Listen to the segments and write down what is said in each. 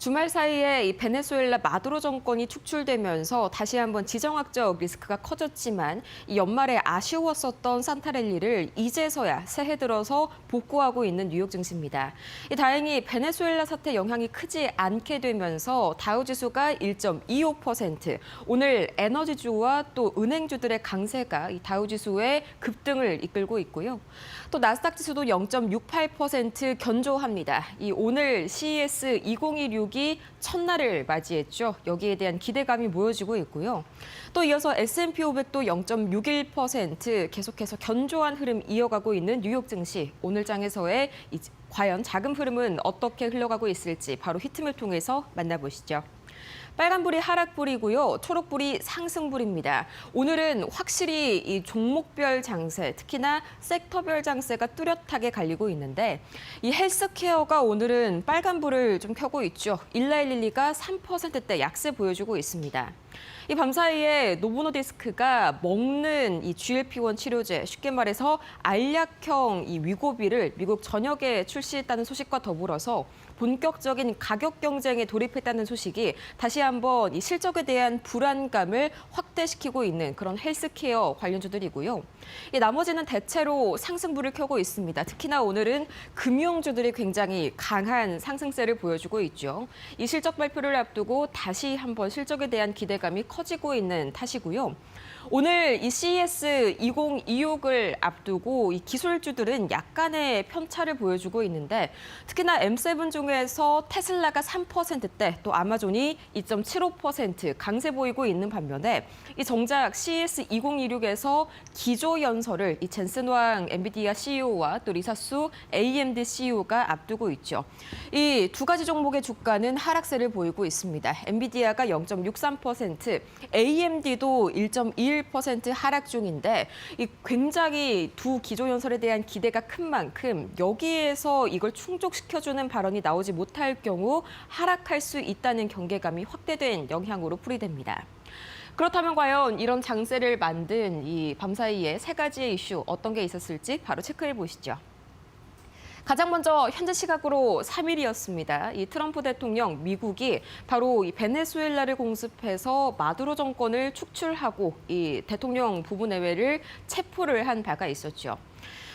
주말 사이에 이 베네수엘라 마두로 정권이 축출되면서 다시 한번 지정학적 리스크가 커졌지만 이 연말에 아쉬웠었던 산타랠리를 이제서야 새해 들어서 복구하고 있는 뉴욕 증시입니다. 다행히 베네수엘라 사태 영향이 크지 않게 되면서 다우지수가 1.25%, 오늘 에너지주와 또 은행주들의 강세가 이 다우지수의 급등을 이끌고 있고요. 또 나스닥 지수도 0.68% 견조합니다. 이 오늘 CES 2026이 첫날을 맞이했죠. 여기에 대한 기대감이 모여지고 있고요. 또 이어서 S&P 500도 0.61% 계속해서 견조한 흐름 이어가고 있는 뉴욕 증시. 오늘 장에서의 과연 자금 흐름은 어떻게 흘러가고 있을지 바로 히트맵 통해서 만나보시죠. 빨간불이 하락불이고요. 초록불이 상승불입니다. 오늘은 확실히 이 종목별 장세, 특히나 섹터별 장세가 뚜렷하게 갈리고 있는데 이 헬스케어가 오늘은 빨간불을 좀 켜고 있죠. 일라일릴리가 3%대 약세 보여주고 있습니다. 이 밤사이에 노보노디스크가 먹는 이 GLP-1 치료제, 쉽게 말해서 알약형 이 위고비를 미국 전역에 출시했다는 소식과 더불어서 본격적인 가격 경쟁에 돌입했다는 소식이 다시 한번 이 실적에 대한 불안감을 확대시키고 있는 그런 헬스케어 관련주들이고요. 이 나머지는 대체로 상승불을 켜고 있습니다. 특히나 오늘은 금융주들이 굉장히 강한 상승세를 보여주고 있죠. 이 실적 발표를 앞두고 다시 한번 실적에 대한 기대감이 커지고 있는 탓이고요. 오늘 이 CES 2026을 앞두고 이 기술주들은 약간의 편차를 보여주고 있는데 특히나 M7 중에서 테슬라가 3%대, 또 아마존이 2.75% 강세 보이고 있는 반면에 이 정작 CES 2026에서 기조 연설을 이 젠슨 왕 엔비디아 CEO와 또 리사수 AMD CEO가 앞두고 있죠. 이 두 가지 종목의 주가는 하락세를 보이고 있습니다. 엔비디아가 0.63%, AMD도 1.21% 하락 중인데 이 굉장히 두 기조 연설에 대한 기대가 큰 만큼 여기에서 이걸 충족시켜주는 발언이 나오지 못할 경우 하락할 수 있다는 경계감이 확대된 영향으로 풀이됩니다. 그렇다면 과연 이런 장세를 만든 이 밤사이에 세 가지의 이슈 어떤 게 있었을지 바로 체크해 보시죠. 가장 먼저 현재 시각으로 3일이었습니다. 이 트럼프 대통령 미국이 바로 이 베네수엘라를 공습해서 마두로 정권을 축출하고 이 대통령 부부 내외를 체포를 한 바가 있었죠.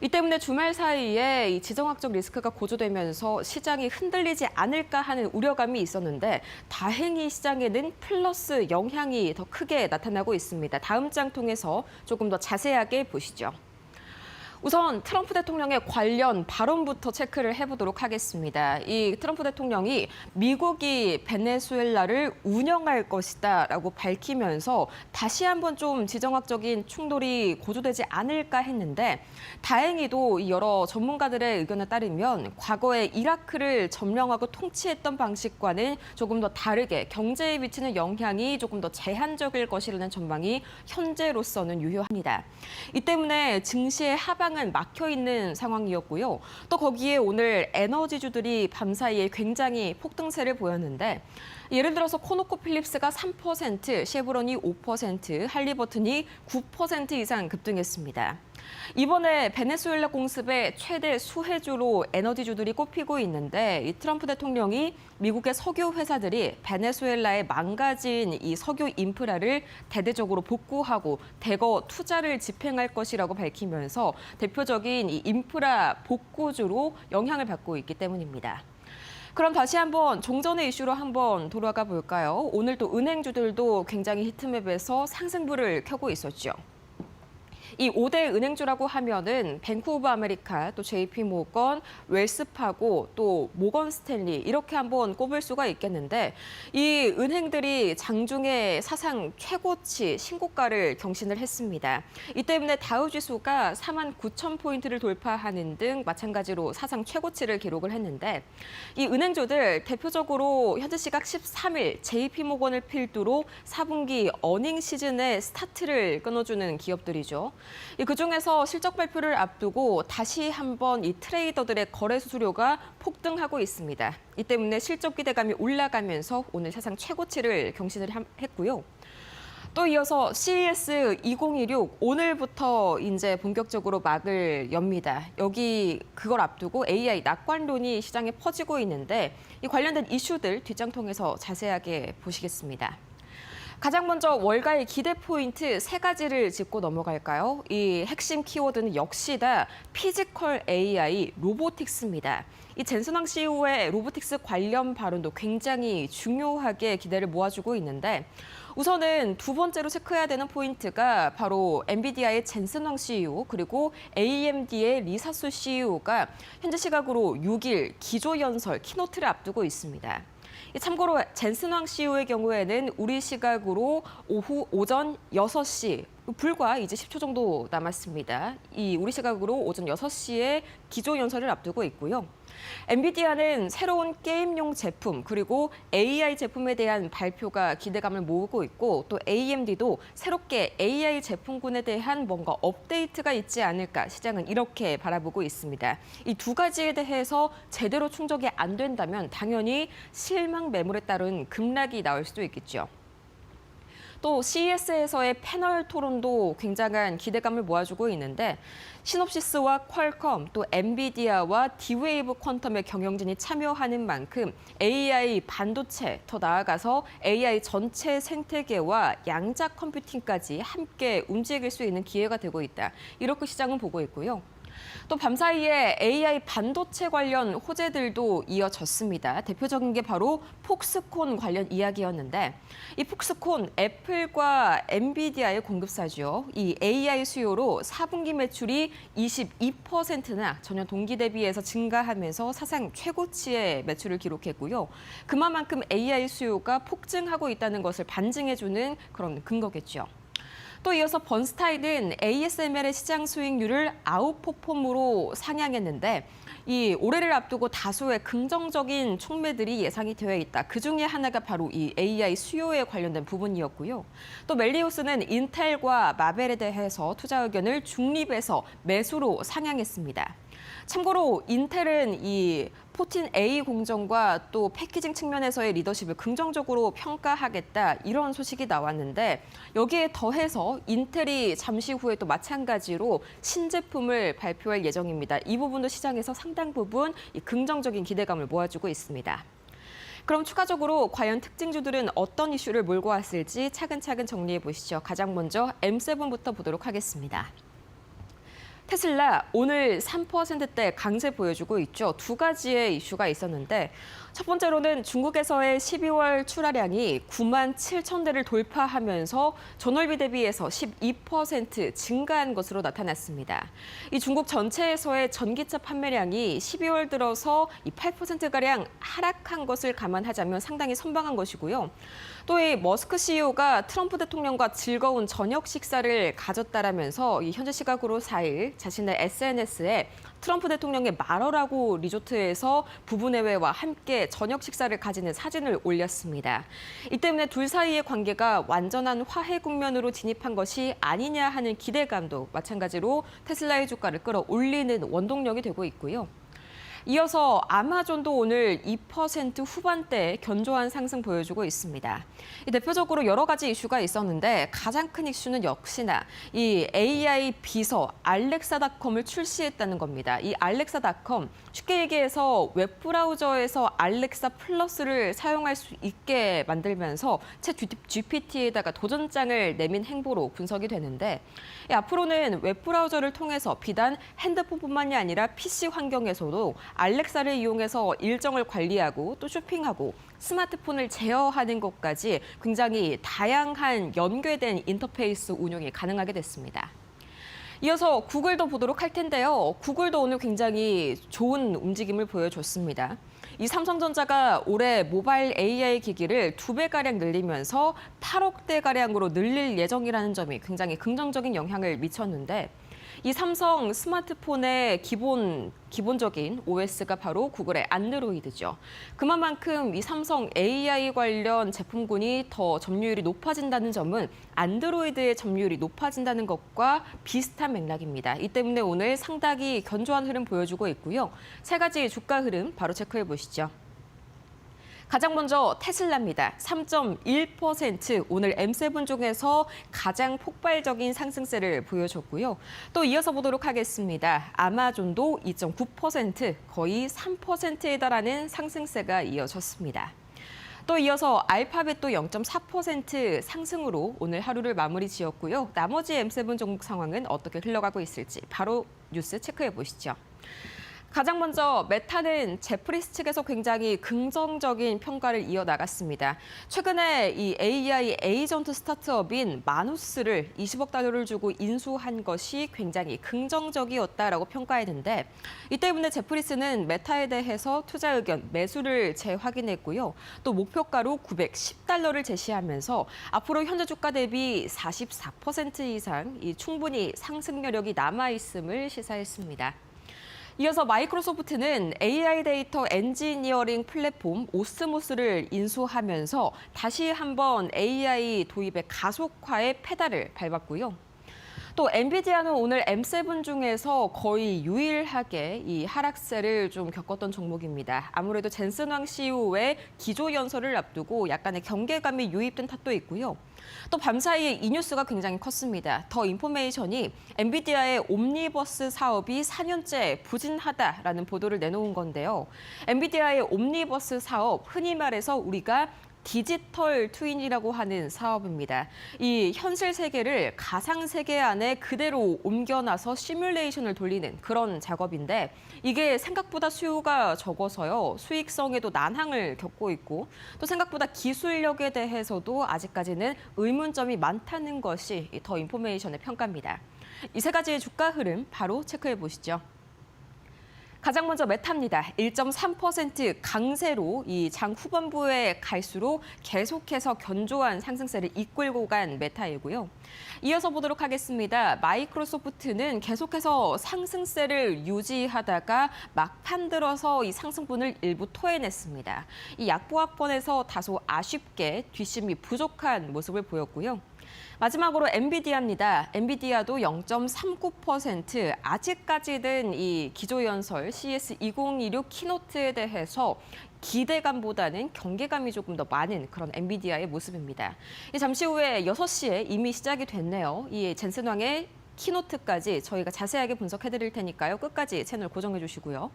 이 때문에 주말 사이에 이 지정학적 리스크가 고조되면서 시장이 흔들리지 않을까 하는 우려감이 있었는데 다행히 시장에는 플러스 영향이 더 크게 나타나고 있습니다. 다음 장 통해서 조금 더 자세하게 보시죠. 우선 트럼프 대통령의 관련 발언부터 체크를 해보도록 하겠습니다. 이 트럼프 대통령이 미국이 베네수엘라를 운영할 것이다라고 밝히면서 다시 한번 좀 지정학적인 충돌이 고조되지 않을까 했는데 다행히도 여러 전문가들의 의견에 따르면 과거에 이라크를 점령하고 통치했던 방식과는 조금 더 다르게 경제에 미치는 영향이 조금 더 제한적일 것이라는 전망이 현재로서는 유효합니다. 이 때문에 증시의 하방은 막혀 있는 상황이었고요. 또 거기에 오늘 에너지주들이 밤사이에 굉장히 폭등세를 보였는데 예를 들어서 코노코필립스가 3%, 쉐브론이 5%, 할리버튼이 9% 이상 급등했습니다. 이번에 베네수엘라 공습의 최대 수혜주로 에너지주들이 꼽히고 있는데 이 트럼프 대통령이 미국의 석유 회사들이 베네수엘라에 망가진 이 석유 인프라를 대대적으로 복구하고 대거 투자를 집행할 것이라고 밝히면서 대표적인 이 인프라 복구주로 영향을 받고 있기 때문입니다. 그럼 다시 한번 종전의 이슈로 한번 돌아가 볼까요? 오늘 또 은행주들도 굉장히 히트맵에서 상승불을 켜고 있었죠. 이 5대 은행주라고 하면은 뱅크 오브 아메리카, 또 JP 모건, 웰스파고, 또 모건 스탠리 이렇게 한번 꼽을 수가 있겠는데 이 은행들이 장중에 사상 최고치 신고가를 경신을 했습니다. 이 때문에 다우 지수가 49,000포인트를 돌파하는 등 마찬가지로 사상 최고치를 기록을 했는데 이 은행주들 대표적으로 현재 시각 13일 JP 모건을 필두로 4분기 어닝 시즌의 스타트를 끊어주는 기업들이죠. 그중에서 실적 발표를 앞두고 다시 한번 이 트레이더들의 거래 수수료가 폭등하고 있습니다. 이 때문에 실적 기대감이 올라가면서 오늘 사상 최고치를 경신을 했고요. 또 이어서 CES 2026 오늘부터 이제 본격적으로 막을 엽니다. 여기 그걸 앞두고 AI 낙관론이 시장에 퍼지고 있는데 이 관련된 이슈들 뒷장 통해서 자세하게 보시겠습니다. 가장 먼저 월가의 기대 포인트 세 가지를 짚고 넘어갈까요? 이 핵심 키워드는 역시 다 피지컬 AI, 로보틱스입니다. 이 젠슨왕 CEO의 로보틱스 관련 발언도 굉장히 중요하게 기대를 모아주고 있는데 우선은 두 번째로 체크해야 되는 포인트가 바로 엔비디아의 젠슨왕 CEO 그리고 AMD의 리사수 CEO가 현재 시각으로 6일 기조연설 키노트를 앞두고 있습니다. 참고로 젠슨왕 CEO의 경우에는 우리 시각으로 오전 6시, 불과 이제 10초 정도 남았습니다. 이 우리 시각으로 오전 6시에 기조연설을 앞두고 있고요. 엔비디아는 새로운 게임용 제품 그리고 AI 제품에 대한 발표가 기대감을 모으고 있고 또 AMD도 새롭게 AI 제품군에 대한 뭔가 업데이트가 있지 않을까 시장은 이렇게 바라보고 있습니다. 이 두 가지에 대해서 제대로 충족이 안 된다면 당연히 실망 매물에 따른 급락이 나올 수도 있겠죠. 또 CES에서의 패널 토론도 굉장한 기대감을 모아주고 있는데 시놉시스와 퀄컴 또 엔비디아와 D-Wave 퀀텀의 경영진이 참여하는 만큼 AI 반도체 더 나아가서 AI 전체 생태계와 양자 컴퓨팅까지 함께 움직일 수 있는 기회가 되고 있다. 이렇게 시장은 보고 있고요. 또 밤사이에 AI 반도체 관련 호재들도 이어졌습니다. 대표적인 게 바로 폭스콘 관련 이야기였는데 이 폭스콘 애플과 엔비디아의 공급사죠. 이 AI 수요로 4분기 매출이 22%나 전년 동기 대비해서 증가하면서 사상 최고치의 매출을 기록했고요. 그만큼 AI 수요가 폭증하고 있다는 것을 반증해주는 그런 근거겠죠. 또 이어서 번스타인은 ASML의 시장 수익률을 아웃퍼폼으로 상향했는데 이 올해를 앞두고 다수의 긍정적인 촉매들이 예상이 되어 있다. 그중에 하나가 바로 이 AI 수요에 관련된 부분이었고요. 또 멜리우스는 인텔과 마벨에 대해서 투자 의견을 중립에서 매수로 상향했습니다. 참고로 인텔은 이 14A 공정과 또 패키징 측면에서의 리더십을 긍정적으로 평가하겠다 이런 소식이 나왔는데 여기에 더해서 인텔이 잠시 후에 또 마찬가지로 신제품을 발표할 예정입니다. 이 부분도 시장에서 상당 부분 긍정적인 기대감을 모아주고 있습니다. 그럼 추가적으로 과연 특징주들은 어떤 이슈를 몰고 왔을지 차근차근 정리해 보시죠. 가장 먼저 M7부터 보도록 하겠습니다. 테슬라 오늘 3%대 강세 보여주고 있죠. 두 가지의 이슈가 있었는데 첫 번째로는 중국에서의 12월 출하량이 9만 7천 대를 돌파하면서 전월비 대비해서 12% 증가한 것으로 나타났습니다. 이 중국 전체에서의 전기차 판매량이 12월 들어서 8%가량 하락한 것을 감안하자면 상당히 선방한 것이고요. 또 이 머스크 CEO가 트럼프 대통령과 즐거운 저녁 식사를 가졌다라면서 이 현재 시각으로 4일 자신의 SNS에 트럼프 대통령의 마러라고 리조트에서 부부 내외와 함께 저녁 식사를 가지는 사진을 올렸습니다. 이 때문에 둘 사이의 관계가 완전한 화해 국면으로 진입한 것이 아니냐 하는 기대감도 마찬가지로 테슬라의 주가를 끌어올리는 원동력이 되고 있고요. 이어서 아마존도 오늘 2% 후반대 견조한 상승 보여주고 있습니다. 대표적으로 여러 가지 이슈가 있었는데 가장 큰 이슈는 역시나 이 AI 비서 알렉사닷컴을 출시했다는 겁니다. 이 알렉사닷컴 쉽게 얘기해서 웹브라우저에서 알렉사 플러스를 사용할 수 있게 만들면서 챗 GPT에다가 도전장을 내민 행보로 분석이 되는데 앞으로는 웹브라우저를 통해서 비단 핸드폰뿐만이 아니라 PC 환경에서도 알렉사를 이용해서 일정을 관리하고 또 쇼핑하고 스마트폰을 제어하는 것까지 굉장히 다양한 연계된 인터페이스 운용이 가능하게 됐습니다. 이어서 구글도 보도록 할 텐데요. 구글도 오늘 굉장히 좋은 움직임을 보여줬습니다. 이 삼성전자가 올해 모바일 AI 기기를 2배가량 늘리면서 8억 대가량으로 늘릴 예정이라는 점이 굉장히 긍정적인 영향을 미쳤는데 이 삼성 스마트폰의 기본적인 OS가 바로 구글의 안드로이드죠. 그만큼 이 삼성 AI 관련 제품군이 더 점유율이 높아진다는 점은 안드로이드의 점유율이 높아진다는 것과 비슷한 맥락입니다. 이 때문에 오늘 상당히 견조한 흐름 보여주고 있고요. 세 가지 주가 흐름 바로 체크해 보시죠. 가장 먼저 테슬라입니다. 3.1% 오늘 M7 중에서 가장 폭발적인 상승세를 보여줬고요. 또 이어서 보도록 하겠습니다. 아마존도 2.9% 거의 3%에 달하는 상승세가 이어졌습니다. 또 이어서 알파벳도 0.4% 상승으로 오늘 하루를 마무리 지었고요. 나머지 M7 종목 상황은 어떻게 흘러가고 있을지 바로 뉴스 체크해 보시죠. 가장 먼저 메타는 제프리스 측에서 굉장히 긍정적인 평가를 이어나갔습니다. 최근에 이 AI 에이전트 스타트업인 마누스를 20억 달러를 주고 인수한 것이 굉장히 긍정적이었다라고 평가했는데 이 때문에 제프리스는 메타에 대해서 투자 의견 매수를 재확인했고요. 또 목표가로 910달러를 제시하면서 앞으로 현재 주가 대비 44% 이상 충분히 상승 여력이 남아있음을 시사했습니다. 이어서 마이크로소프트는 AI 데이터 엔지니어링 플랫폼 오스모스를 인수하면서 다시 한번 AI 도입의 가속화에 페달을 밟았고요. 또 엔비디아는 오늘 M7 중에서 거의 유일하게 이 하락세를 좀 겪었던 종목입니다. 아무래도 젠슨 황 CEO의 기조 연설을 앞두고 약간의 경계감이 유입된 탓도 있고요. 또 밤사이에 이 뉴스가 굉장히 컸습니다. 더 인포메이션이 엔비디아의 옴니버스 사업이 4년째 부진하다라는 보도를 내놓은 건데요. 엔비디아의 옴니버스 사업, 흔히 말해서 우리가 디지털 트윈이라고 하는 사업입니다. 이 현실 세계를 가상 세계 안에 그대로 옮겨놔서 시뮬레이션을 돌리는 그런 작업인데 이게 생각보다 수요가 적어서요. 수익성에도 난항을 겪고 있고 또 생각보다 기술력에 대해서도 아직까지는 의문점이 많다는 것이 더 인포메이션의 평가입니다. 이 세 가지의 주가 흐름 바로 체크해 보시죠. 가장 먼저 메타입니다. 1.3% 강세로 이 장 후반부에 갈수록 계속해서 견조한 상승세를 이끌고 간 메타이고요. 이어서 보도록 하겠습니다. 마이크로소프트는 계속해서 상승세를 유지하다가 막판 들어서 이 상승분을 일부 토해냈습니다. 이 약보합권에서 다소 아쉽게 뒷심이 부족한 모습을 보였고요. 마지막으로 엔비디아입니다. 엔비디아도 0.39% 아직까지는 이 기조연설 CS2026 키노트에 대해서 기대감보다는 경계감이 조금 더 많은 그런 엔비디아의 모습입니다. 잠시 후에 6시에 이미 시작이 됐네요. 이 젠슨 황의 키노트까지 저희가 자세하게 분석해드릴 테니까요. 끝까지 채널 고정해 주시고요.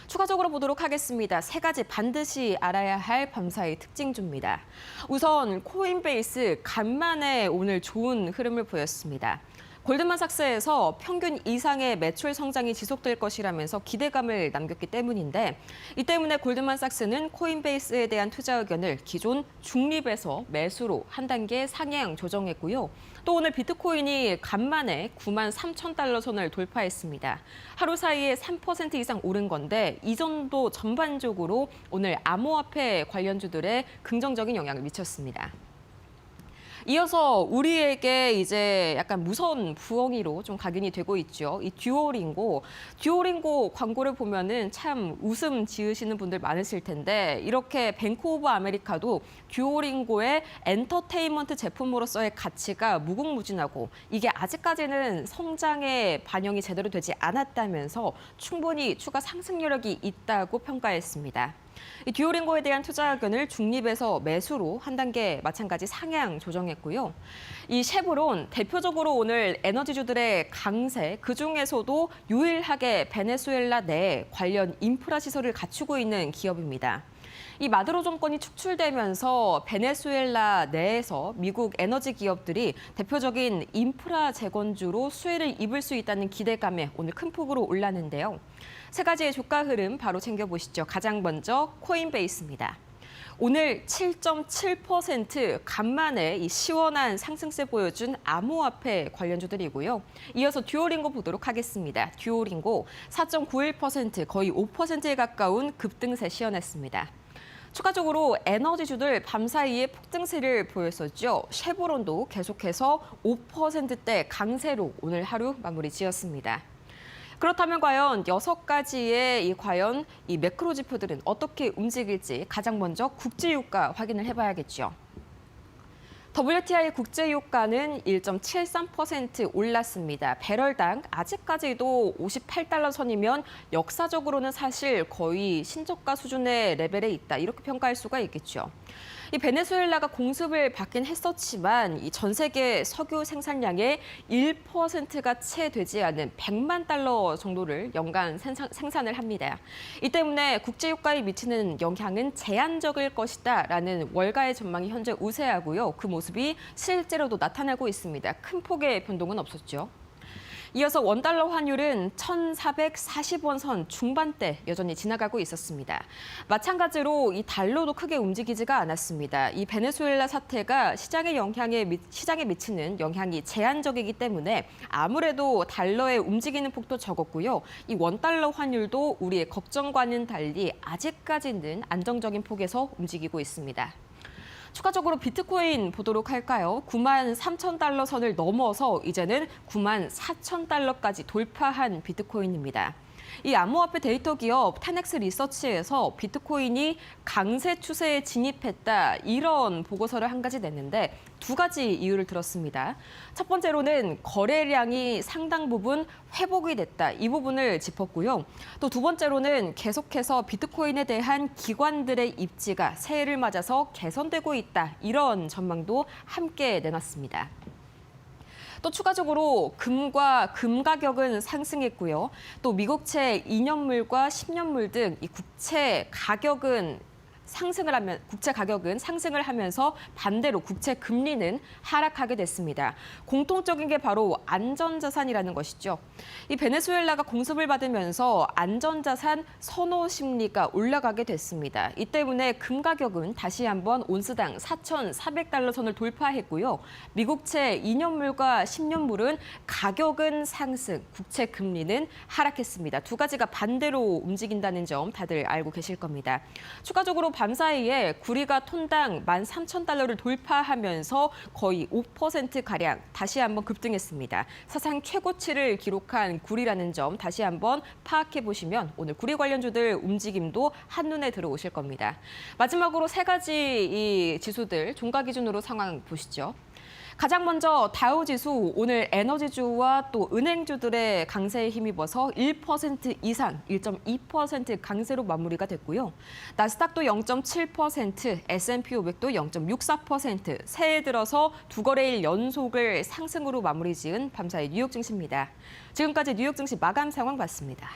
추가적으로 보도록 하겠습니다. 세 가지 반드시 알아야 할 밤사이 특징주입니다. 우선 코인베이스 간만에 오늘 좋은 흐름을 보였습니다. 골드만삭스에서 평균 이상의 매출 성장이 지속될 것이라면서 기대감을 남겼기 때문인데 이 때문에 골드만삭스는 코인베이스에 대한 투자 의견을 기존 중립에서 매수로 한 단계 상향 조정했고요. 또 오늘 비트코인이 간만에 93,000달러 선을 돌파했습니다. 하루 사이에 3% 이상 오른 건데 이 정도 전반적으로 오늘 암호화폐 관련주들에 긍정적인 영향을 미쳤습니다. 이어서 우리에게 이제 약간 무서운 부엉이로 좀 각인이 되고 있죠. 이 듀오링고 광고를 보면은 참 웃음 지으시는 분들 많으실 텐데 이렇게 뱅크 오브 아메리카도 듀오링고의 엔터테인먼트 제품으로서의 가치가 무궁무진하고 이게 아직까지는 성장에 반영이 제대로 되지 않았다면서 충분히 추가 상승 여력이 있다고 평가했습니다. 이 듀오링고에 대한 투자 의견을 중립에서 매수로 한 단계 마찬가지 상향 조정했고요. 이 쉐보론 대표적으로 오늘 에너지주들의 강세 그중에서도 유일하게 베네수엘라 내 관련 인프라 시설을 갖추고 있는 기업입니다. 이 마두로 정권이 축출되면서 베네수엘라 내에서 미국 에너지 기업들이 대표적인 인프라 재건주로 수혜를 입을 수 있다는 기대감에 오늘 큰 폭으로 올랐는데요. 세 가지의 주가 흐름 바로 챙겨보시죠. 가장 먼저 코인베이스입니다. 오늘 7.7% 간만에 이 시원한 상승세 보여준 암호화폐 관련주들이고요. 이어서 듀오링고 보도록 하겠습니다. 듀오링고 4.91% 거의 5%에 가까운 급등세 시현했습니다. 추가적으로 에너지주들 밤사이에 폭등세를 보였었죠. 쉐보론도 계속해서 5%대 강세로 오늘 하루 마무리 지었습니다. 그렇다면 과연 6가지의 과연 이 매크로 지표들은 어떻게 움직일지 가장 먼저 국제유가 확인을 해봐야겠죠. WTI 국제유가는 1.73% 올랐습니다. 배럴당 아직까지도 58달러 선이면 역사적으로는 사실 거의 신저가 수준의 레벨에 있다. 이렇게 평가할 수가 있겠죠. 이 베네수엘라가 공습을 받긴 했었지만 이 전 세계 석유 생산량의 1%가 채 되지 않은 100만 달러 정도를 연간 생산을 합니다. 이 때문에 국제유가에 미치는 영향은 제한적일 것이다라는 월가의 전망이 현재 우세하고요. 그 모습이 실제로도 나타나고 있습니다. 큰 폭의 변동은 없었죠. 이어서 원달러 환율은 1,440원 선 중반대 여전히 지나가고 있었습니다. 마찬가지로 이 달러도 크게 움직이지가 않았습니다. 이 베네수엘라 사태가 시장에 미치는 영향이 제한적이기 때문에 아무래도 달러의 움직이는 폭도 적었고요. 이 원달러 환율도 우리의 걱정과는 달리 아직까지는 안정적인 폭에서 움직이고 있습니다. 추가적으로 비트코인 보도록 할까요? 9만 3천 달러 선을 넘어서 이제는 9만 4천 달러까지 돌파한 비트코인입니다. 이 암호화폐 데이터 기업 테넥스 리서치에서 비트코인이 강세 추세에 진입했다 이런 보고서를 한 가지 냈는데 두 가지 이유를 들었습니다. 첫 번째로는 거래량이 상당 부분 회복이 됐다. 이 부분을 짚었고요. 또 두 번째로는 계속해서 비트코인에 대한 기관들의 입지가 새해를 맞아서 개선되고 있다. 이런 전망도 함께 내놨습니다. 또 추가적으로 금과 금 가격은 상승했고요. 또 미국채 2년물과 10년물 등 이 국채 가격은 상승을 하면서 반대로 국채 금리는 하락하게 됐습니다. 공통적인 게 바로 안전자산이라는 것이죠. 이 베네수엘라가 공습을 받으면서 안전자산 선호 심리가 올라가게 됐습니다. 이 때문에 금 가격은 다시 한번 온스당 4,400달러 선을 돌파했고요. 미국채 2년물과 10년물은 가격은 상승, 국채 금리는 하락했습니다. 두 가지가 반대로 움직인다는 점 다들 알고 계실 겁니다. 추가적으로 밤사이에 구리가 톤당 13,000달러를 돌파하면서 거의 5%가량 다시 한번 급등했습니다. 사상 최고치를 기록한 구리라는 점 다시 한번 파악해 보시면 오늘 구리 관련주들 움직임도 한눈에 들어오실 겁니다. 마지막으로 세 가지 이 지수들 종가 기준으로 상황 보시죠. 가장 먼저 다우지수 오늘 에너지주와 또 은행주들의 강세에 힘입어서 1% 이상, 1.2% 강세로 마무리가 됐고요. 나스닥도 0.7%, S&P 500도 0.64%, 새해 들어서 두 거래일 연속을 상승으로 마무리 지은 밤사이 뉴욕 증시입니다. 지금까지 뉴욕 증시 마감 상황 봤습니다.